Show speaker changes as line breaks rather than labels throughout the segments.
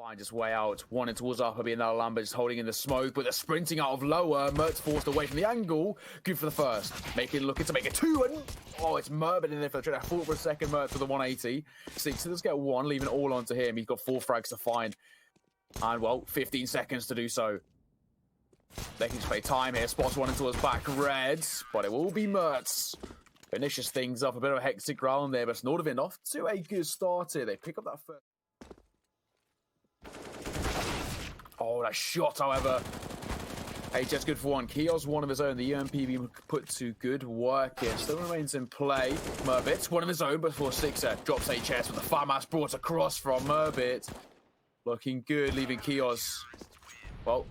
Finds his way out, wanting towards upper, being now Lambert just holding in the smoke, but they're sprinting out of lower. mertz forced away from the angle. Good for the first. Looking to make it 2, and oh, it's Mirbit in there for the trade. I thought for a second mertz with the 180. Six, let's get 1, leaving it all onto him. He's got 4 frags to find. And well, 15 seconds to do so. They can just play time here. Spots one into his back red, but it will be mertz. Finishes things up. A bit of a hectic round there, but it's Nordavind off to a good start here. They pick up that first. Oh, that shot, however. Hey, just good for 1. Keoz, one of his own. The UMP being put to good work here. Still remains in play. Mirbit, one of his own before Sixer drops HS with the FAMAS brought across from Mirbit. Looking good, leaving Keoz. Well,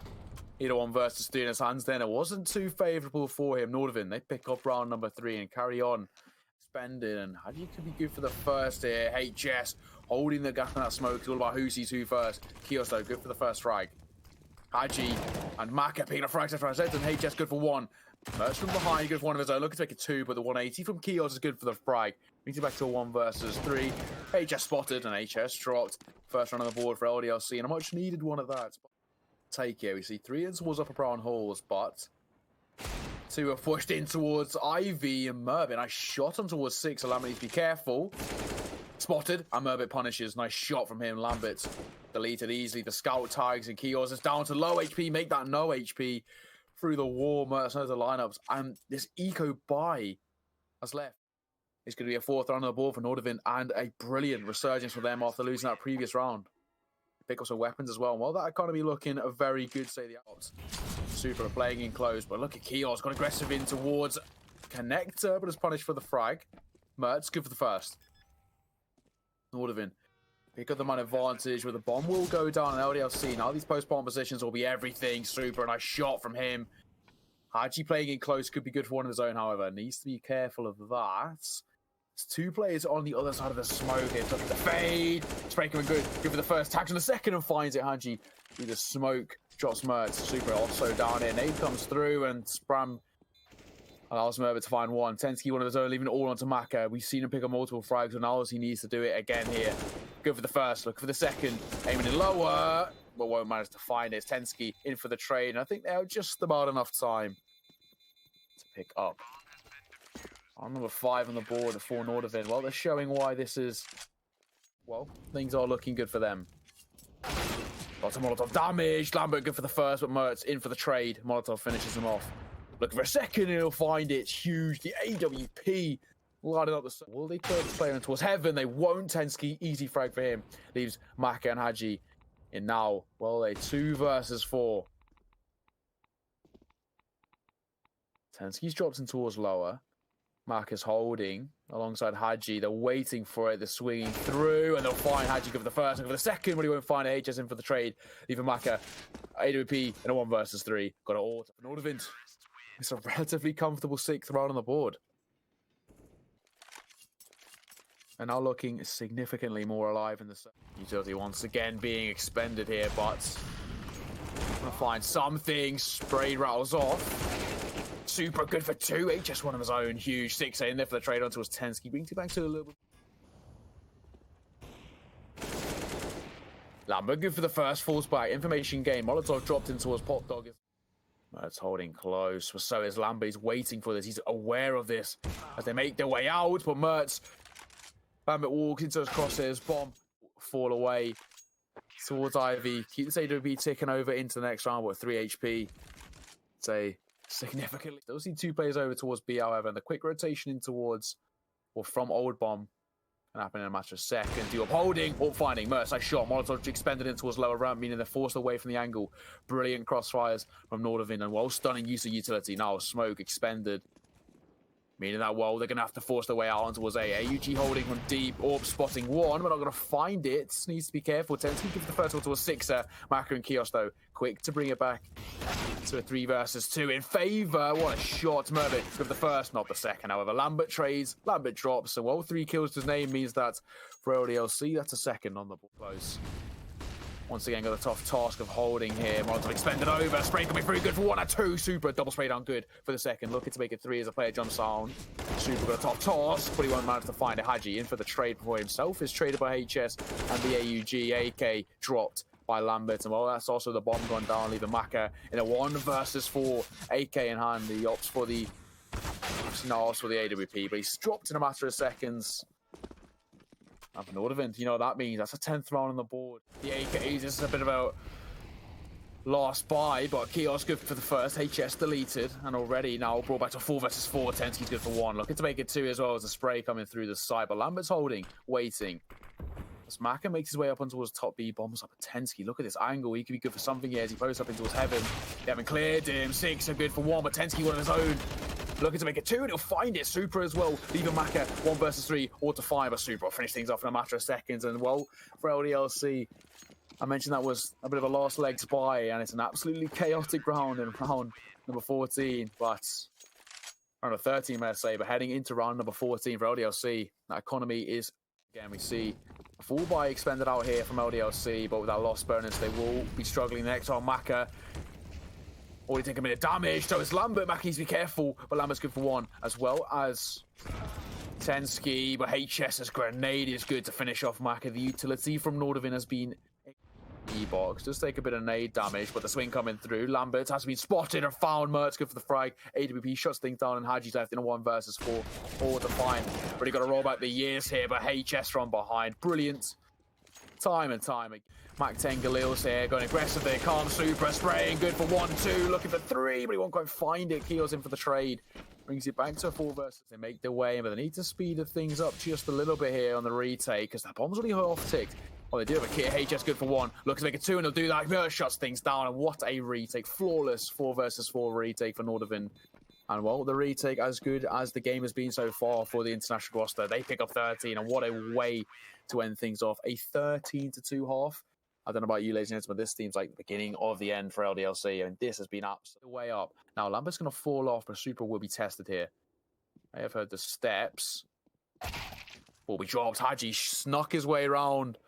either 1 versus 3 in his hands then. It wasn't too favourable for him. Nordavind, they pick up round number 3 and carry on. Spending, and hAdji could be good for the first here. HS holding the gap in that smoke. It's all about who sees who first. Keoz, though, good for the first frag. hAdji and Maka picking up frags after frags, and HS good for 1. mertz from behind, good for 1 of his own. Looking to make it 2, but the 180 from Keoz is good for the frag. Brings it back to a 1 versus 3. HS spotted, and HS dropped. First run on the board for LDLC, and a much needed one of that. Take here, we see 3 in towards upper brown holes, but 2 are pushed in towards Ivy and Mirbit. Nice shot on towards 6, so Lambert needs to be careful. Spotted, and Mirbit punishes. Nice shot from him. Lambert deleted easily. The scout tags, and Keoz is down to low HP. Make that no HP through the wall. mertz knows the lineups, and this eco buy has left. It's going to be a 4th round on the board for Nordavind, and a brilliant resurgence for them after losing that previous round. Pick up some weapons as well. Well, that economy looking a very good, say the outs. Supra playing in close, but look at Keoz. Got aggressive in towards Connector, but is punished for the frag. mertz, good for the first. Nordavind, pick up the man advantage, where the bomb will go down in LDLC. Now these post-bomb positions will be everything. Supra, nice shot from him. hAdji playing in close could be good for 1 of his own, however. Needs to be careful of that. There's 2 players on the other side of the smoke. It's up at the fade. Spray coming good. Good for the first. Tags on the second and finds it. hAdji through the smoke. Drops mertz. Supra also down here. Nade comes through, and Spram allows Mirbit to find 1. TENZKI, one of his own, leaving it all onto Maka. We've seen him pick up multiple frags, and now he needs to do it again here. Good for the first. Look for the second. Aiming in lower, but won't manage to find it. It's TENZKI in for the trade, and I think they have just about enough time to pick up. On number 5 on the board for Nordavind. Well, they're showing why this is... Well, things are looking good for them. Lots of Molotov damage. Lambert good for the first, but mertz in for the trade. Molotov finishes him off. Looking for a second, and he'll find it. It's huge. The AWP lining up the... Will they put the player in towards heaven? They won't. TENZKI, easy frag for him. Leaves Maka and hAdji in now. Well, they 2 versus 4. TENZKI's dropped in towards lower. Maka's holding alongside hAdji. They're waiting for it. They're swinging through, and they'll find hAdji. Go for the first, go for the second, but he won't find it. HS in for the trade. Leaving Maka AWP in a 1 versus 3. Got it all for Nordavind. It's a relatively comfortable 6th round on the board. And now looking significantly more alive in the utility once again being expended here, but gonna find something. Spray rattles off. Super good for 2. HS one of his own. Huge 6 in there for the trade on towards TENZKI. Brings it back to a little bit. Lambert good for the first. Falls back. Information gain. Molotov dropped in towards Pot Dog. mertz holding close. So is Lambert. He's waiting for this. He's aware of this as they make their way out. But mertz. Lambert walks into those crosshairs. Bomb. Fall away towards Ivy. Keep this AWP ticking over into the next round with 3 HP. Say significantly. Still see 2 players over towards B, however, and the quick rotation in towards or from Old Bomb can happen in a matter of seconds. You upholding or finding mertz. Nice shot. Molotov expended in towards lower ramp, meaning they're forced away from the angle. Brilliant crossfires from Nordavind, and well, stunning use of utility. Now smoke expended, meaning that well, they're gonna have to force their way out on towards A. AUG holding from deep. Orb spotting 1, but not gonna find it. Needs to be careful. TENZKI gives the first one towards 6er. Maka and Keoz though, quick to bring it back to a 3 versus 2 in favor. What a shot. Mirbit with the first, not the second. However, Lambert trades, Lambert drops. So, well, 3 kills to his name means that for LDLC, that's a second on the ball close. Once again, got a tough task of holding here. Molotov expended over. Spray coming through. Good for 1 and 2. Super double spray down good for the second. Looking to make it 3 as a player jumps down. Super got a top toss, but he won't manage to find it. hAdji in for the trade for himself. Is traded by HS and the AUG. AK dropped by Lambert. And well, that's also the bomb gone down, leaving Maka in a 1 versus 4. AK in hand, the ops for the Natus for the AWP, but he's dropped in a matter of seconds. And for Nordavind, you know what that means. That's a 10th round on the board. The AKs, this is a bit of a last buy, but Keoz good for the first. HS deleted, and already now brought back to 4 versus 4. TENZKI's good for 1. Looking to make it 2 as well as a spray coming through the side, but Lambert's holding, waiting. As Maka makes his way up towards top B, bombs up at TENZKI. Look at this angle. He could be good for something here as he posts up into his heaven. They haven't cleared him. 6 are good for 1, but TENZKI one of his own. Looking to make it 2, and he'll find it. Supra as well. Leaving Maka 1 versus 3, or to 5. But Supra will finish things off in a matter of seconds. And well, for LDLC, I mentioned that was a bit of a last legs buy, and it's an absolutely chaotic round in round number 14. But round number 13, may I say, but heading into round number 14 for LDLC, that economy is, again, we see a full buy expended out here from LDLC, but with that loss bonus, they will be struggling the next round. Maka already taking a bit of damage, so it's Lambert. Maka needs to be careful, but Lambert's good for 1, as well as TENZKI, but HS's grenade is good to finish off Maka. The utility from Nordavind has been E-box. Just take a bit of nade damage, but the swing coming through. Lambert has been spotted and found. Mertz good for the frag. AWP shuts things down, and hAdji's left in a 1 versus 4. All to find. Really got to roll back the years here, but HS from behind. Brilliant. Time and time again. Mac 10 Galil's here, going aggressive there. Calm Supra spraying. Good for 1, 2. Looking for 3, but he won't quite find it. Keoz in for the trade. Brings it back to a 4 versus. They make their way, but they need to speed things up just a little bit here on the retake, because that bomb's really off-ticked. Oh, they do have a kit. HS good for 1. Looks to make it 2, and they'll do that. Mertz shuts things down, and what a retake. Flawless 4 versus 4 retake for Nordavind. And well, the retake, as good as the game has been so far for the international roster, they pick up 13, and what a way to end things off. A 13-2 half. I don't know about you, ladies and gentlemen, but this seems like the beginning of the end for LDLC, and this has been absolutely way up. Now, Lambert's going to fall off, but Supra will be tested here. I have heard the steps. Will be dropped. hAdji snuck his way around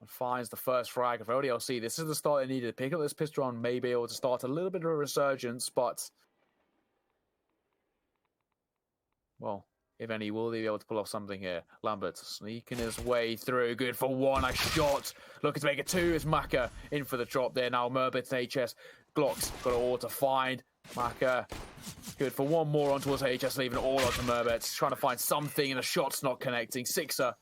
and finds the first frag of LDLC. This is the start they needed. To pick up this pistol on, may be able to start a little bit of a resurgence, but well, if any, will they be able to pull off something here? Lambert sneaking his way through. Good for 1. A shot. Looking to make it 2 is Maka in for the drop there. Now Mirbit and HS. Glock's got all to find. Maka good for 1 more on towards HS, leaving it all onto Mirbit. Trying to find something, and the shot's not connecting. Sixer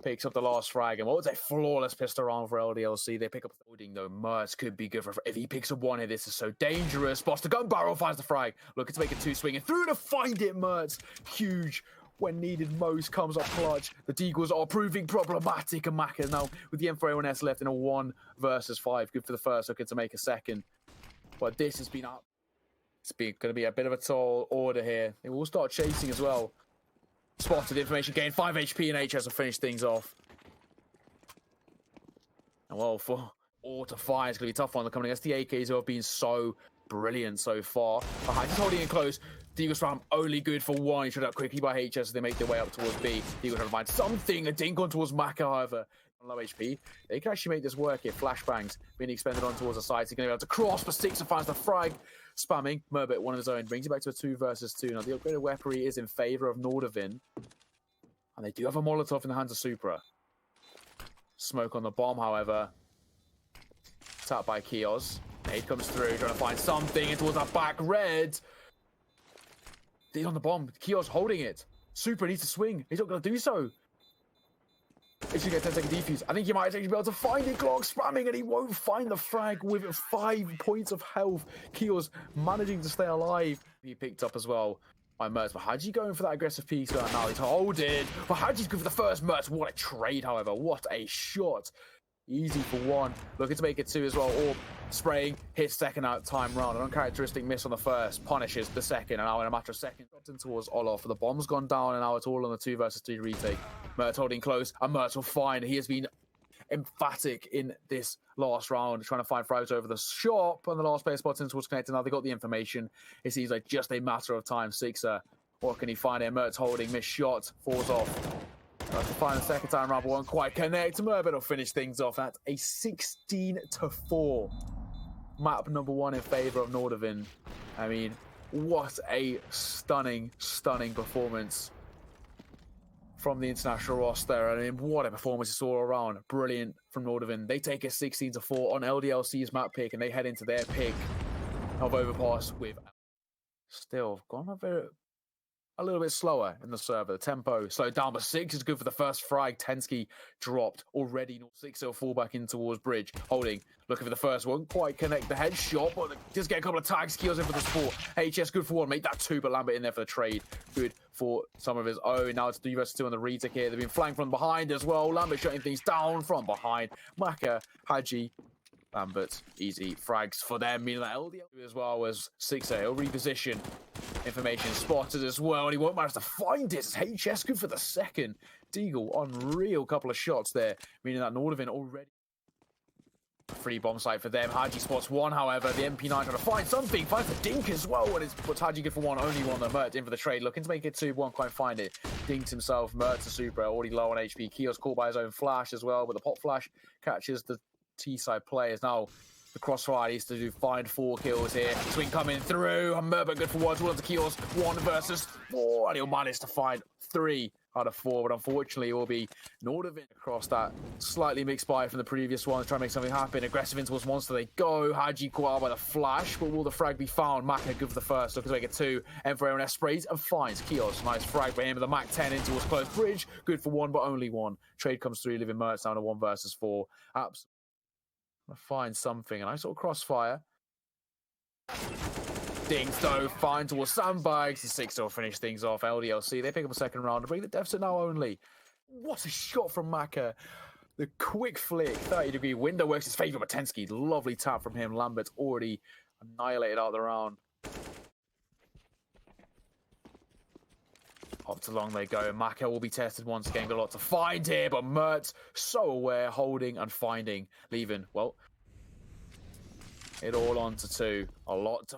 picks up the last frag, and what was a flawless pistol round for LDLC. They pick up the holding though. Mertz could be good for, if he picks up 1 here, this is so dangerous. Boss the gun barrel finds the frag, looking to make it 2, swinging through to find it. Mertz, huge when needed most, comes up clutch. The deagles are proving problematic, and Maka now with the M4A1S left in a 1 versus 5. Good for the first, looking to make a second. But this has been up. It's going to be a bit of a tall order here. They will start chasing as well. Spotted, information gain, 5 HP, and HS will finish things off. And well, for all to find, it's going to be a tough one. They're coming against the AKs who have been so brilliant so far. He's holding in close. Deagle spam only good for 1. He shot up quickly by HS as they make their way up towards B. Deagle trying to find something. A dink on towards Maka, however. On low HP. They can actually make this work here. Flashbangs being expended on towards the side. He's going to be able to cross for 6 and finds the frag. Spamming. Mirbit, one of his own. Brings it back to a 2 versus 2. Now, the upgraded weaponry is in favor of Nordavind. And they do have a Molotov in the hands of Supra. Smoke on the bomb, however. Tapped by Keoz. Nade comes through, trying to find something. And towards that back red. He's on the bomb. Keoz holding it. Supra needs to swing. He's not going to do so. If you get 10-second defuse, I think he might actually be able to find it. Glock spamming, and he won't find the frag with 5 points of health. Keoz managing to stay alive. He picked up as well by Mertz. But hAdji going for that aggressive piece right now. He's holding. But hAdji's good for the first. Mertz, what a trade, however. What a shot. Easy for 1. Looking to make it 2 as well. Or spraying. Hits second out time round. An uncharacteristic miss on the first. Punishes the second. And now in a matter of seconds, dropped in towards Olof. The bomb's gone down, and now it's all on the 2 versus 2 retake. Mertz holding close, and Mertz will find. He has been emphatic in this last round, trying to find frags over the shop, and the last player spots in towards connecting. Now they got the information. It seems like just a matter of time. Sixer, what can he find here? Mertz holding, missed shot, falls off. To find the second time round, but won't quite connect. Mirbit will finish things off. That's a 16-4. Map number 1 in favor of Nordavind. I mean, what a stunning, stunning performance from the international roster. I mean, what a performance it's all around. Brilliant from Nordavind. They take a 16-4 on LDLC's map pick, and they head into their pick of Overpass with still gone a little bit slower in the server. The tempo slowed down, but 6 is good for the first frag. TENZKI dropped already. 6-0 fall back in towards bridge. Holding, looking for the first one. Quite connect the headshot, but just get a couple of tags. Keoz in for the sport. HS good for 1. Make that 2, but Lambert in there for the trade. Good for some of his own. Now it's 3 versus 2 on the retake here. They've been flanked from behind as well. Lambert shutting things down from behind. Maka, hAdji, Lambert, easy frags for them. Meaning that LDL as well as 6-0. He'll reposition. Information spotted as well, and he won't manage to find it. It's HS good for the second. Deagle, unreal couple of shots there, meaning that Nordavind already free bomb site for them. hAdji spots 1, however. The MP9 trying to find something. Finds the dink as well, and it's hAdji good for 1, only 1. The mertz in for the trade, looking to make it 2, won't quite find it. Dinks himself, mertz to supra, already low on HP. Keoz caught by his own flash as well, but the pop flash catches the T-side players. Now the crossfire needs to find 4 kills here. Swing coming through. Mirbit good for 1. Towards the Keoz. 1 versus 4. And he'll manage to find 3 out of 4. But unfortunately, it will be Nordavind across that slightly mixed buy from the previous one. Trying to make something happen. Aggressive in towards monster they go. hAdji caught out by the flash. But will the frag be found? Maka good for the first. Looking to make it 2. Emperor and sprays and finds Keoz. Nice frag by him. With the Mach 10 in towards close bridge. Good for 1, but only 1. Trade comes through. Leaving mertz down to 1 versus 4. Absolutely. Find something, and I saw crossfire. Dings though, fine towards sandbags. The 6-0 finish things off. LDLC, they pick up a second round to bring the deficit now only. What a shot from Maka. The quick flick, 30-degree window works his favour, but TENZKI, lovely tap from him. Lambert's already annihilated out the round. Up to long they go. Maka will be tested once again. Got a lot to find here, but mertz so aware, holding and finding, leaving. Well, it all on to 2. A lot to.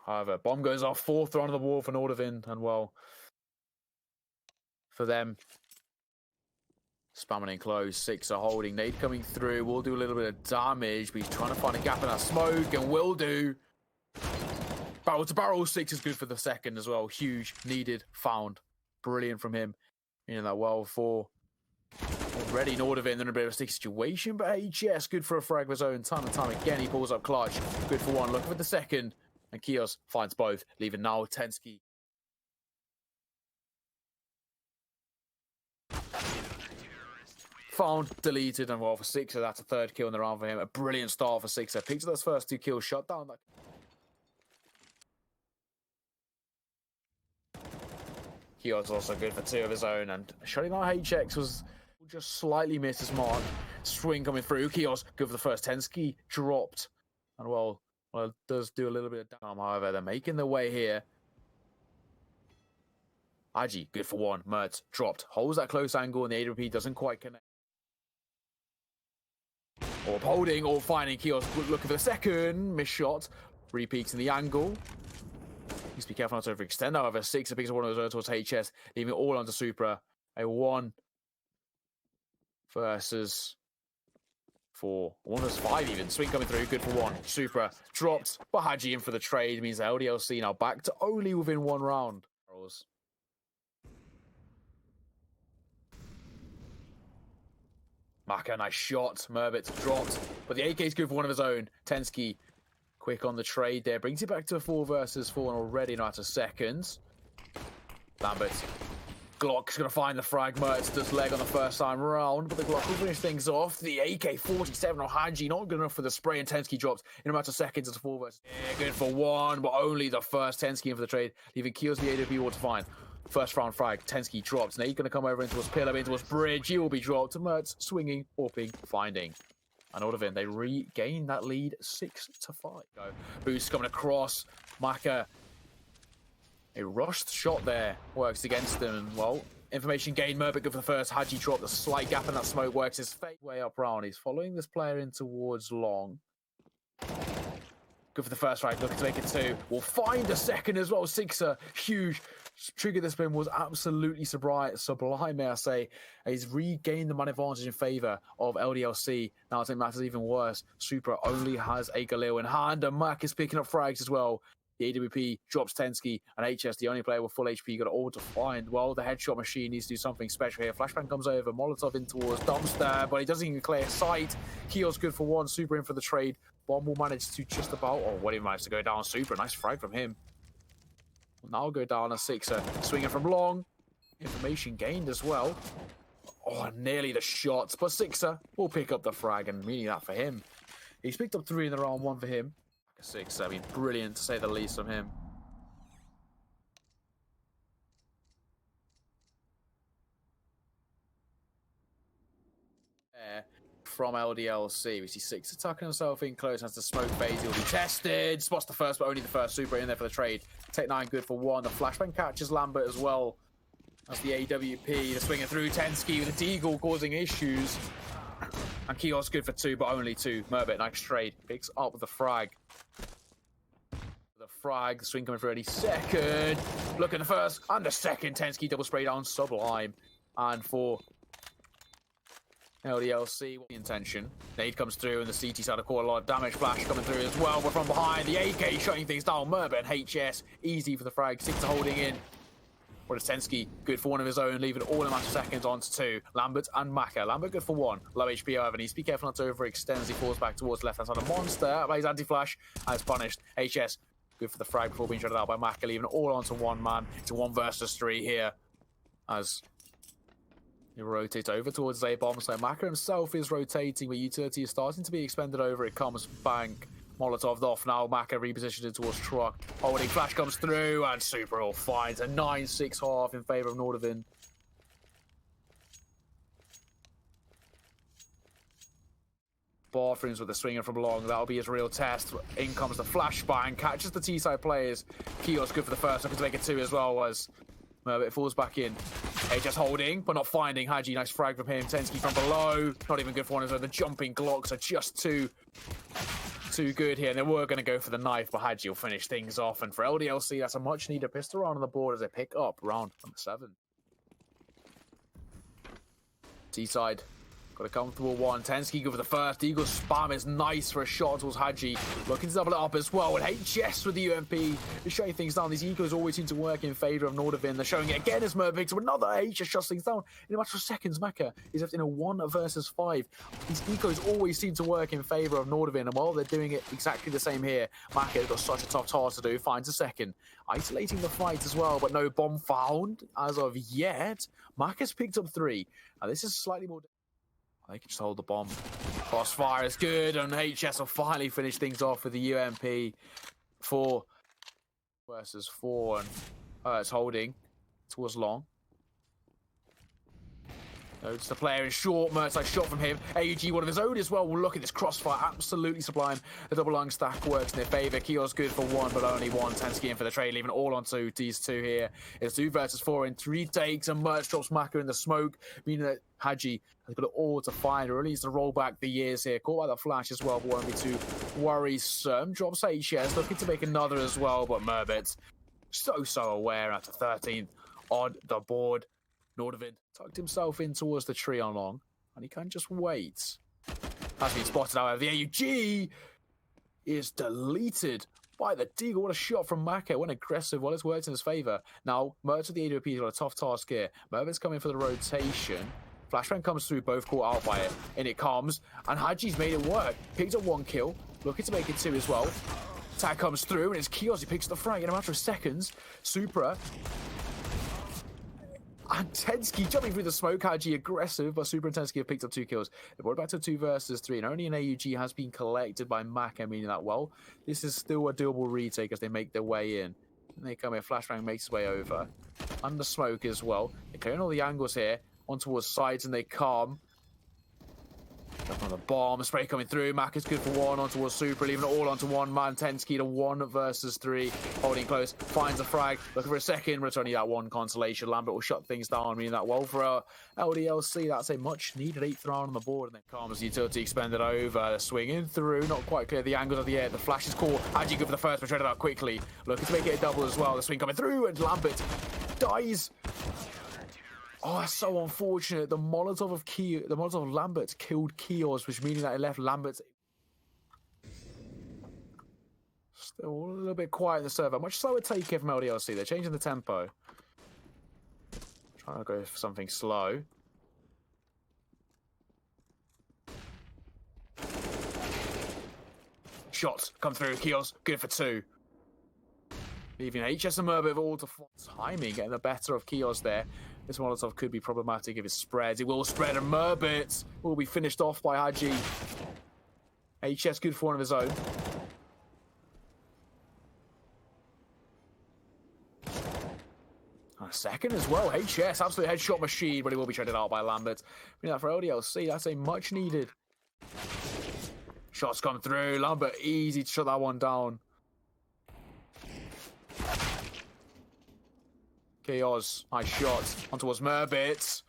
However, bomb goes off. 4th throw on the wall for Nordavind, and well, for them, spamming in close. 6 are holding. Nade coming through. Will do a little bit of damage, but he's trying to find a gap in that smoke, and will do. Barrel to barrel, 6 is good for the second as well. Huge, needed, found. Brilliant from him. You know that well for already Nordavind in a bit of a stick situation, but HS good for a frag of his own. Time and time again, he pulls up clutch. Good for 1, looking for the second. And Keoz finds both, leaving now TENZKI. Found, deleted, and well for 6, so that's a 3rd kill in the round for him. A brilliant start for 6. Picks those first 2 kills, shut down that. Keoz also good for 2 of his own, and shutting out HX was just slightly missed his mark. Swing coming through. Keoz good for the first. TENZKI dropped, and well, it does do a little bit of damage. However, they're making their way here. hAdji good for 1. mertz dropped, holds that close angle, and the AWP doesn't quite connect. Or holding, or finding Keoz looking for the second. Missed shot. Repeats in the angle. Needs to be careful not to overextend. However, 6 picks up one of those towards HS, leaving it all onto supra. A 1 versus 4. 1 versus 5 even. Swing coming through, good for 1. supra dropped, but hAdji in for the trade. Means the LDLC now back to only within 1 round. Maka, nice shot. Mirbit dropped, but the AK is good for 1 of his own. TENZKI quick on the trade there. Brings it back to a 4 versus 4 and already not out of seconds. Lambert. Glock's going to find the frag. mertz does leg on the first time round, but the Glock will finish things off. The AK-47 on hAdji, not good enough for the spray, and TENZKI drops in a matter of seconds. It's a 4 versus. Yeah, good for 1, but only the first. TENZKI in for the trade, leaving Keoz the AWP wall to find. First round frag. TENZKI drops. Now he's going to come over into his pillar, into his bridge. He will be dropped. mertz swinging, warping, finding. And Nordavind, they regain that lead 6-5. Go. Boost coming across. Maka. A rushed shot there works against them. And, well, information gained. Mirbit good for the first. hAdji dropped. A slight gap in that smoke works his way up round. He's following this player in towards long. Good for the first right. Looking to make it 2. We'll find a second as well. 6er. Huge. Trigger this spin was absolutely sublime, may I say. He's regained the man advantage in favour of LDLC. Now I think matters even worse. supra only has a Galil in hand, and Mac is picking up frags as well. The AWP drops TENZKI, and HS, the only player with full HP, got it all to find. Well, the headshot machine needs to do something special here. Flashbang comes over, Molotov in towards Dumpster, but he doesn't even clear sight. Keoz good for one, Super in for the trade. Bomb will manage to just about, oh, what he managed to go down. Super, nice frag from him. Now go down a sixer, swinging from long. Information gained as well. Oh, nearly the shots, but sixer will pick up the frag, and meaning that for him. He's picked up 3 in the round, 1 for him. A sixer, I mean, brilliant to say the least from him. From LDLC, we see Sixer tucking himself in close, has the smoke phase, he'll be tested, spots the first, but only the first. Super in there for the trade. Tech 9 good for 1, the flashbang catches Lambert as well. That's the AWP, the swinging through TENZKI with the deagle causing issues. And Keoz good for 2, but only 2. Mirbit, nice trade, picks up the frag. The frag, the swing coming through any second. Look at the first and the second. TENZKI double spray down, sublime. And for LDLC, what the intention? Nade comes through and the CT side of quite a lot of damage. Flash coming through as well, but from behind, the AK shutting things down. Mirbit and HS, easy for the frag. Sixer holding in. What is TENZKI? Good for one of his own, leaving it all in a matter of seconds on to 2. Lambert and Maka. Lambert good for 1. Low HP, however, needs to be careful not to overextend as he falls back towards the left-hand side of Monster. But he's anti-flash and is punished. HS, good for the frag before being shredded out by Maka, leaving it all onto 1 man. It's a 1 versus 3 here. As he rotates over towards A-bomb. So Maka himself is rotating, but utility is starting to be expended over. It comes bank. Molotov off now. Maka repositioned towards truck. Holding flash comes through, and Super all finds a 9-6 half in favor of Nordavind. Bathrooms with the swinger from long. That'll be his real test. In comes the flashbang. Catches the T-side players. Keoz good for the first. Looking to make it 2 as well as Mirbit falls back in. HS holding, but not finding. hAdji, nice frag from him. TENZKI from below. Not even good for one as well. The jumping Glocks are just too good here. And they were going to go for the knife, but hAdji will finish things off. And for LDLC, that's a much-needed pistol round on the board as they pick up round number 7. T-side. Got a comfortable one. TENZKI go for the first. Eagle spam is nice for a shot towards hAdji. Looking to double it up as well. And HS with the UMP is shutting things down. These Egos always seem to work in favor of Nordavind. They're showing it again as Mirbit picks up another HS, shuts things down. In a matter of seconds, Maka is left in a 1 versus 5. These Egos always seem to work in favor of Nordavind. And while they're doing it exactly the same here, Maka has got such a tough task to do. Finds a second. Isolating the fight as well, but no bomb found as of yet. Maka's picked up 3. Now this is slightly more... They can just hold the bomb. Crossfire is good, and HS will finally finish things off with the UMP. 4 versus 4, and it's holding towards long. Notes the player in short. mertz, nice shot from him. hAdji, one of his own as well. Well, look at this crossfire, absolutely sublime. The double lung stack works in their favor. Keoz good for 1, but only 1. TENZKI in for the trade, leaving it all on 2. These 2 here. It's 2 versus 4 in 3 takes, and mertz drops Maka in the smoke, meaning that hAdji has got it all to find. Really needs to roll back the years here. Caught by the flash as well, but won't be too worrisome. Drops HS, looking to make another as well, but Mirbit so aware after 13th on the board. Nordavind tucked himself in towards the tree on long, and he can just wait. Has been spotted, however. The AUG is deleted by the deagle. What a shot from Maka. Went aggressive. Well, it's worked in his favor. Now, mertz with the AWP has got a tough task here. Mirbit's coming for the rotation. Flashbang comes through, both caught out by it. In it comes, and hAdji's made it work. Picked up 1 kill. Looking to make it 2 as well. Tag comes through, and it's Keoz. He picks the frag in a matter of seconds. Supra. And TENZKI jumping through the smoke. hAdji aggressive, but Super and TENZKI have picked up 2 kills. They're brought back to 2 versus 3, and only an AUG has been collected by Maka, meaning that, well, this is still a doable retake as they make their way in. And they come in, flashbang makes his way over. Under smoke as well. They're clearing all the angles here, on towards sides, and they come. Up on the bomb, spray coming through. Maka's good for 1, on towards Super, leaving it all onto 1 man. TENZKI to 1 versus 3, holding close, finds a frag, looking for a second, but it's only that 1 consolation. Lambert will shut things down, meaning that, well, for LDLC, that's a much needed 8th round on the board. And then comes utility expended over, swinging through, not quite clear the angles of the air. The flash is caught. hAdji good for the first, but shredded out quickly. Looking to make it a double as well. The swing coming through, and Lambert dies. Oh, that's so unfortunate. The Molotov of Lambert killed Keoz, which meaning that it left Lambert Still a little bit quiet in the server. Much slower take here from LDLC. They're changing the tempo. Trying to go for something slow. Shots come through. Keoz, good for 2. Leaving HS and Mirbit all to timing, getting the better of Keoz there. This Molotov could be problematic if it spreads. It will spread, and Mirbit will be finished off by hAdji. HS good for one of his own. A second as well. HS, absolute headshot machine, but he will be traded out by Lambert. Bring that for LDLC. That's a much needed. Shots come through. Lambert easy to shut that one down. Keoz, nice shot. On towards Mirbit.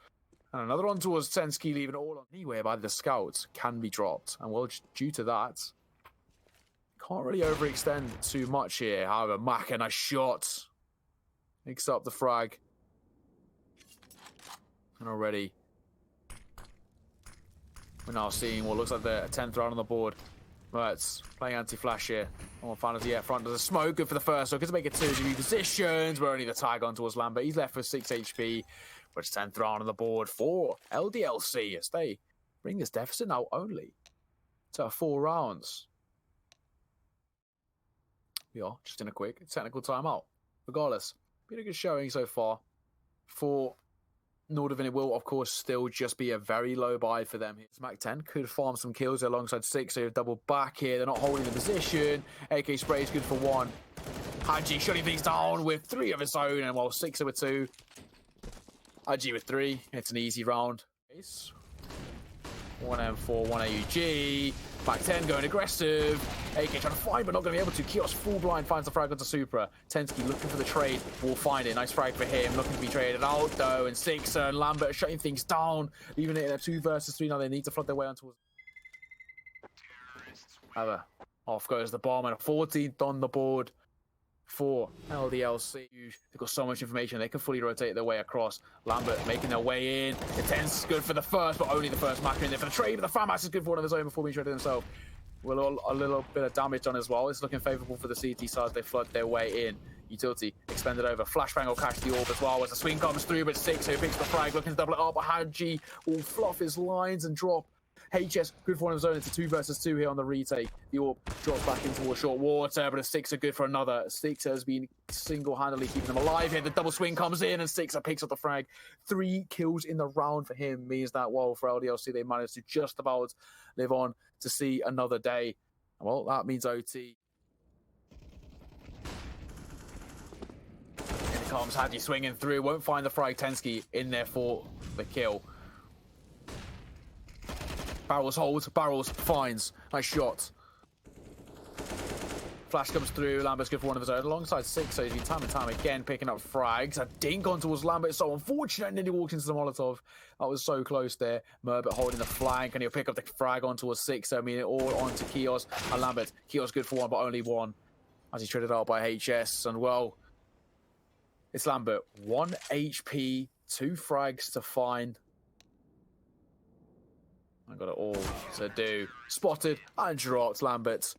And another one towards TENZKI, leaving it all on anywhere by the scouts. Can be dropped. And well, due to that, can't really overextend too much here. However, Maka, nice shot. Mix up the frag. And already, we're now seeing what looks like the 10th round on the board. mertz playing anti-flash here. On finally, yeah, front does a smoke. Good for the first. So good to make it 2 positions. We're only the tag on towards Lambert. He's left with 6 HP. But it's 10th round on the board for LDLC as they bring this deficit now only to 4 rounds. We are just in a quick technical timeout. Regardless, been a good showing so far for Nordavind. It will, of course, still just be a very low buy for them. Mac 10 could farm some kills alongside 6, so you have double back here. They're not holding the position. AK spray is good for 1. hAdji shutting things down with 3 of his own, and well, 6 with 2. hAdji with 3. It's an easy round. 1 M4, 1 AUG. Mac 10 going aggressive. AK trying to find, but not going to be able to. Keoz full blind finds the frag onto Supra. TENZKI looking for the trade. Will find it. Nice frag for him. Looking to be traded out though. And 6 and Lambert shutting things down. Leaving it in a 2 versus 3. Now they need to flood their way on towards. However, off goes the bomb and a 14th on the board for LDLC. They've got so much information. They can fully rotate their way across. Lambert making their way in. The Tens good for the first, but only the first. Maka in there for the trade. But the Famas is good for one of his own before being traded himself. Well, a little bit of damage on as well. It's looking favourable for the CT side as they flood their way in. Utility extended over. Flashbang will catch the orb as well as the swing comes through, but 6 who picks the frag, looking to double it up. But hAdji will fluff his lines and drop. HS good for one of his own. It's a 2 versus 2 here on the retake. The orb drops back into a short water, but a 6 are good for another. 6 has been single-handedly keeping them alive here. The double swing comes in and 6 picks up the frag. 3 kills in the round for him means that, well, for LDLC, they managed to just about live on to see another day. Well, that means OT. Here comes hAdji swinging through. Won't find the frag. TENZKI in there for the kill. Barrels holds, barrels finds. Nice shot. Flash comes through. Lambert's good for one of his own alongside 6. So he's been time and time again picking up frags. A dink on towards Lambert. So unfortunate. And then he walks into the Molotov. That was so close there. Mirbit holding the flank. And he'll pick up the frag on towards 6. So I mean, it all onto Keoz and Lambert. Keoz good for 1, but only 1. As he's traded out by HS. And well, it's Lambert. 1 HP. 2 frags to find. I got it all to do. Spotted and dropped Lambert.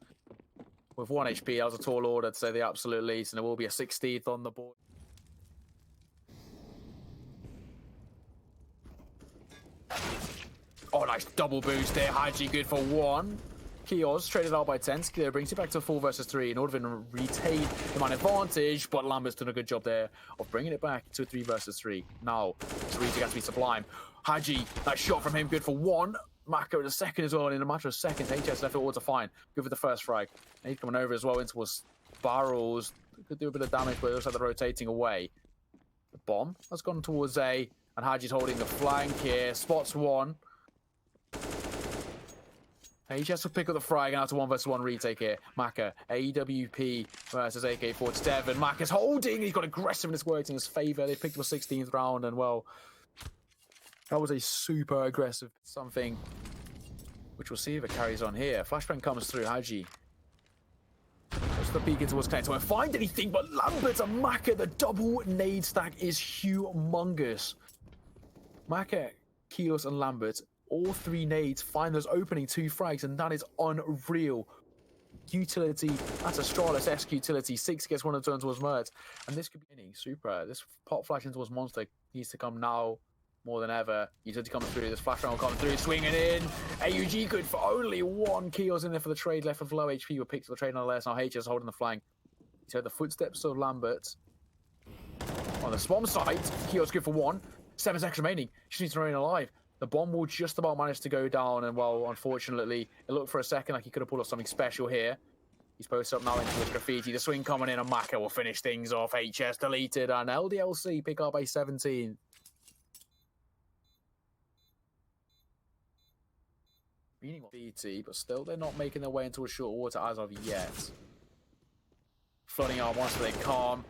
With 1 HP, that was a tall order to say the absolute least, and there will be a 16th on the board. Oh, nice double boost there. hAdji good for 1. Keoz traded out by TENZKI. There brings it back to 4 versus 3. Nordavind retained the man advantage, but Lambert's done a good job there of bringing it back to 3 versus 3. Now, it's really got to be sublime. hAdji, that shot from him, good for 1. Maka in a second as well, and in a matter of seconds, HS left it all to find. Good for the first frag. And he's coming over as well in towards barrels. Could do a bit of damage, but it looks like they're rotating away. The bomb has gone towards A, and hAdji's holding the flank here. Spots 1. HS will pick up the frag, and out to 1 versus 1 retake here. Maka, AWP versus AK-47. Maka's holding. He's got aggressiveness working in his favour. They picked up a 16th round, and well, that was a super aggressive something, which we'll see if it carries on here. Flashbang comes through. hAdji. Just the beacon towards connect. Won't find anything, but Lambert and Maka, the double nade stack is humongous. Maka, Keoz, and Lambert, all 3 nades find those opening 2 frags, and that is unreal. utility. That's a Stralis esque utility. 6 gets one of the turns towards mertz. And this could be any super. This pop flashing towards monster needs to come now more than ever. Utility coming through. This flash round coming through. Swinging in. AUG good for only one. Keoz in there for the trade. Left with low HP. Were picked for the trade nonetheless. Now HS holding the flank. He's heard the footsteps of Lambert. On the spawn site, Keoz good for 1. 7 seconds remaining. She needs to remain alive. The bomb will just about manage to go down, and well, unfortunately, it looked for a second like he could have pulled off something special here. He's posted up now into his graffiti. The swing coming in, and Maka will finish things off. HS deleted, and LDLC pick up a 17. Meaning BT, but still they're not making their way into a short water as of yet. Flooding out once they calm.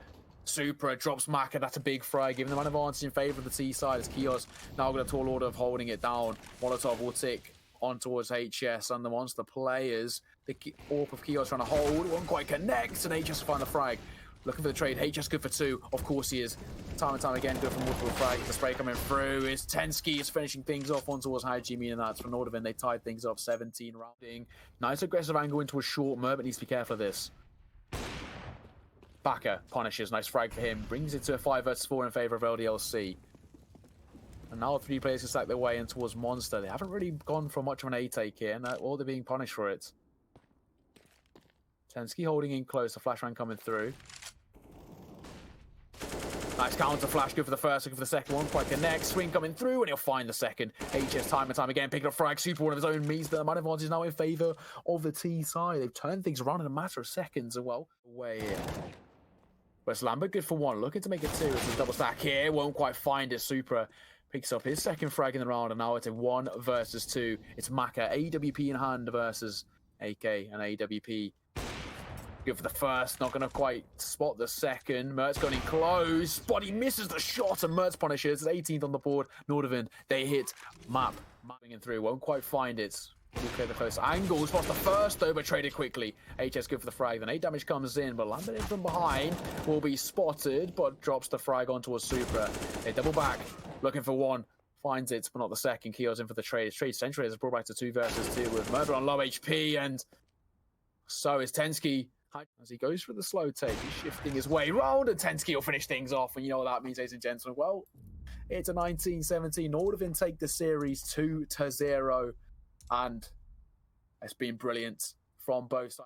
Supra drops Maka, that's a big fry, giving them an advantage in favour of the T side as Keoz now got a tall order of holding it down. Molotov will tick on towards HS and the monster players. The AWP of Keoz trying to hold, won't quite connect, and HS will find the frag. Looking for the trade, HS good for 2, of course he is. Time and time again, good for multiple frags. The spray coming through is TENZKI is finishing things off on towards hAdji, meaning that's for Nordavind. They tied things up 17 rounding. Nice aggressive angle into a short. Mirbit needs to be careful of this. Maka punishes, nice frag for him, brings it to a 5 versus 4 in favour of LDLC. And now 3 players can stack their way in towards Monster. They haven't really gone for much of an A-take here, and or they're being punished for it. TENZKI holding in close, the flash round coming through. Nice counter flash, good for the first, good for the second one, quite connect, swing coming through, and he'll find the second. HS time and time again, picking up frag, super one of his own means the man advantage is now in favour of the T side. They've turned things around in a matter of seconds, and well, away here. Where's Lambert good for 1, looking to make it 2. It's a double stack here, won't quite find it. Supra picks up his second frag in the round, and now it's a 1 versus 2. It's Maka, AWP in hand versus AK, and AWP good for the first, not going to quite spot the second. Mertz going in close, but he misses the shot, and Mertz punishes. It's 18th on the board. Nordavind, they hit mapping in through, won't quite find it. Will clear the close angle, spots the first over, traded quickly. HS good for the frag, then 8 damage comes in, but Lambert in from behind will be spotted, but drops the frag on towards Supra. They double back, looking for 1, finds it, but not the second. Keoz in for the trade. Trade century has brought back to 2 versus 2 with Mirbit on low HP, and so is TENZKI. As he goes for the slow take, he's shifting his way round, and TENZKI will finish things off, and you know what that means, ladies and gentlemen. Well, it's a 19-17. Nordavind take the series 2-0. And it's been brilliant from both sides.